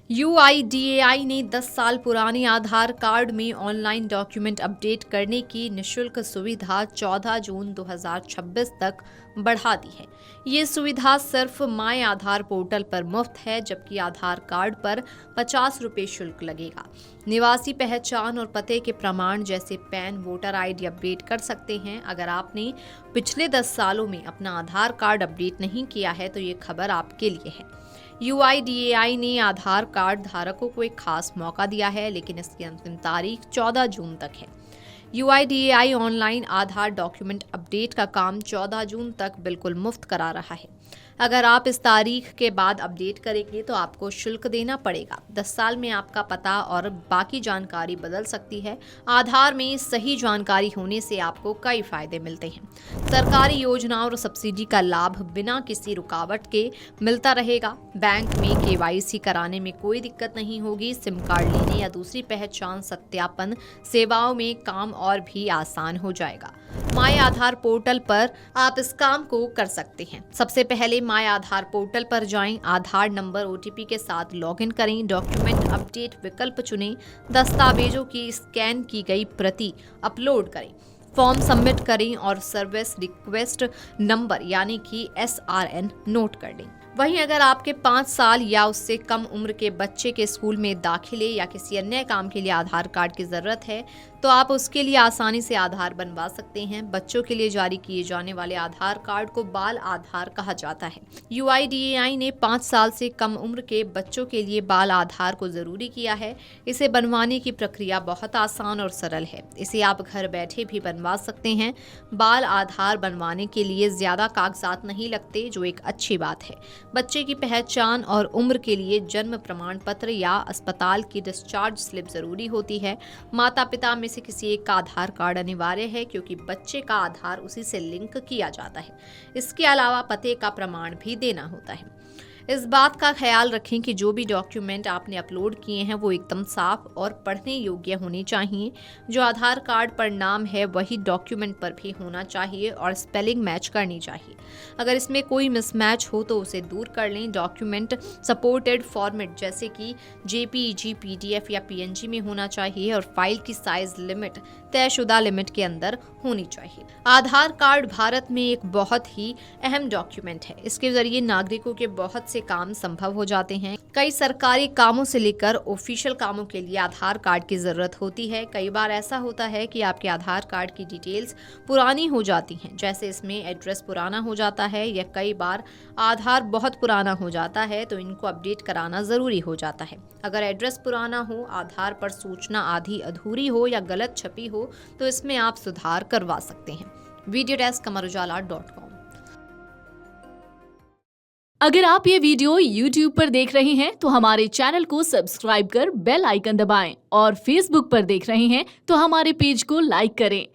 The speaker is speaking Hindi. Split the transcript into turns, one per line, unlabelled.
यूआईडीएआई ने 10 साल पुराने आधार कार्ड में ऑनलाइन डॉक्यूमेंट अपडेट करने की निशुल्क सुविधा 14 जून 2026 तक बढ़ा दी है। ये सुविधा सिर्फ माय आधार पोर्टल पर मुफ्त है, जबकि आधार कार्ड पर 50 रुपये शुल्क लगेगा। निवासी पहचान और पते के प्रमाण जैसे पैन, वोटर आईडी अपडेट कर सकते हैं। अगर आपने पिछले 10 सालों में अपना आधार कार्ड अपडेट नहीं किया है तो ये खबर आपके लिए है। यूआईडीएआई ने आधार कार्ड धारकों को एक खास मौका दिया है, लेकिन इसकी अंतिम तारीख 14 जून तक है। यूआईडीएआई ऑनलाइन आधार डॉक्यूमेंट अपडेट का काम 14 जून तक बिल्कुल मुफ्त करा रहा है। अगर आप इस तारीख के बाद अपडेट करेंगे तो आपको शुल्क देना पड़ेगा। 10 साल में आपका पता और बाकी जानकारी बदल सकती है। आधार में सही जानकारी होने से आपको कई फायदे मिलते हैं। सरकारी योजनाओं और सब्सिडी का लाभ बिना किसी रुकावट के मिलता रहेगा। बैंक में केवाईसी कराने में कोई दिक्कत नहीं होगी। सिम कार्ड लेने या दूसरी पहचान सत्यापन सेवाओं में काम और भी आसान हो जाएगा। माय आधार पोर्टल पर आप इस काम को कर सकते हैं। सबसे पहले माय आधार पोर्टल पर जाएं, आधार नंबर ओटीपी के साथ लॉगिन करें, डॉक्यूमेंट अपडेट विकल्प चुनें, दस्तावेजों की स्कैन की गई प्रति अपलोड करें, फॉर्म सबमिट करें और सर्विस रिक्वेस्ट नंबर यानी कि SRN नोट कर लें। वहीं अगर आपके 5 साल या उससे कम उम्र के बच्चे के स्कूल में दाखिले या किसी अन्य काम के लिए आधार कार्ड की जरूरत है तो आप उसके लिए आसानी से आधार बनवा सकते हैं। बच्चों के लिए जारी किए जाने वाले आधार कार्ड को बाल आधार कहा जाता है। यूआईडीएआई ने 5 साल से कम उम्र के बच्चों के लिए बाल आधार को जरूरी किया है। इसे बनवाने की प्रक्रिया बहुत आसान और सरल है। इसे आप घर बैठे भी बनवा सकते हैं। बाल आधार बनवाने के लिए ज्यादा कागजात नहीं लगते, जो एक अच्छी बात है। बच्चे की पहचान और उम्र के लिए जन्म प्रमाण पत्र या अस्पताल की डिस्चार्ज स्लिप जरूरी होती है। माता पिता में से किसी एक का आधार कार्ड अनिवार्य है, क्योंकि बच्चे का आधार उसी से लिंक किया जाता है। इसके अलावा पते का प्रमाण भी देना होता है। इस बात का ख्याल रखें कि जो भी डॉक्यूमेंट आपने अपलोड किए हैं वो एकदम साफ और पढ़ने योग्य होने चाहिए। जो आधार कार्ड पर नाम है वही डॉक्यूमेंट पर भी होना चाहिए और स्पेलिंग मैच करनी चाहिए। अगर इसमें कोई मिसमैच हो तो उसे दूर कर लें। डॉक्यूमेंट सपोर्टेड फॉर्मेट जैसे कि JPEG, PDF या PNG में होना चाहिए और फाइल की साइज लिमिट तयशुदा लिमिट के अंदर होनी चाहिए। आधार कार्ड भारत में एक बहुत ही अहम डॉक्यूमेंट है। इसके जरिए नागरिकों के बहुत से काम संभव हो जाते हैं। कई सरकारी कामों से लेकर ऑफिशियल कामों के लिए आधार कार्ड की जरूरत होती है। कई बार ऐसा होता है कि आपके आधार कार्ड की डिटेल्स पुरानी हो जाती हैं, जैसे इसमें एड्रेस पुराना हो जाता है या कई बार आधार बहुत पुराना हो जाता है, तो इनको अपडेट कराना जरूरी हो जाता है। अगर एड्रेस पुराना हो, आधार पर सूचना आधी अधूरी हो या गलत छपी हो तो इसमें आप सुधार करवा सकते हैं। Video desk amarujala.com।
अगर आप ये वीडियो YouTube पर देख रहे हैं तो हमारे चैनल को सब्सक्राइब कर बेल आइकन दबाएं और Facebook पर देख रहे हैं तो हमारे पेज को लाइक करें।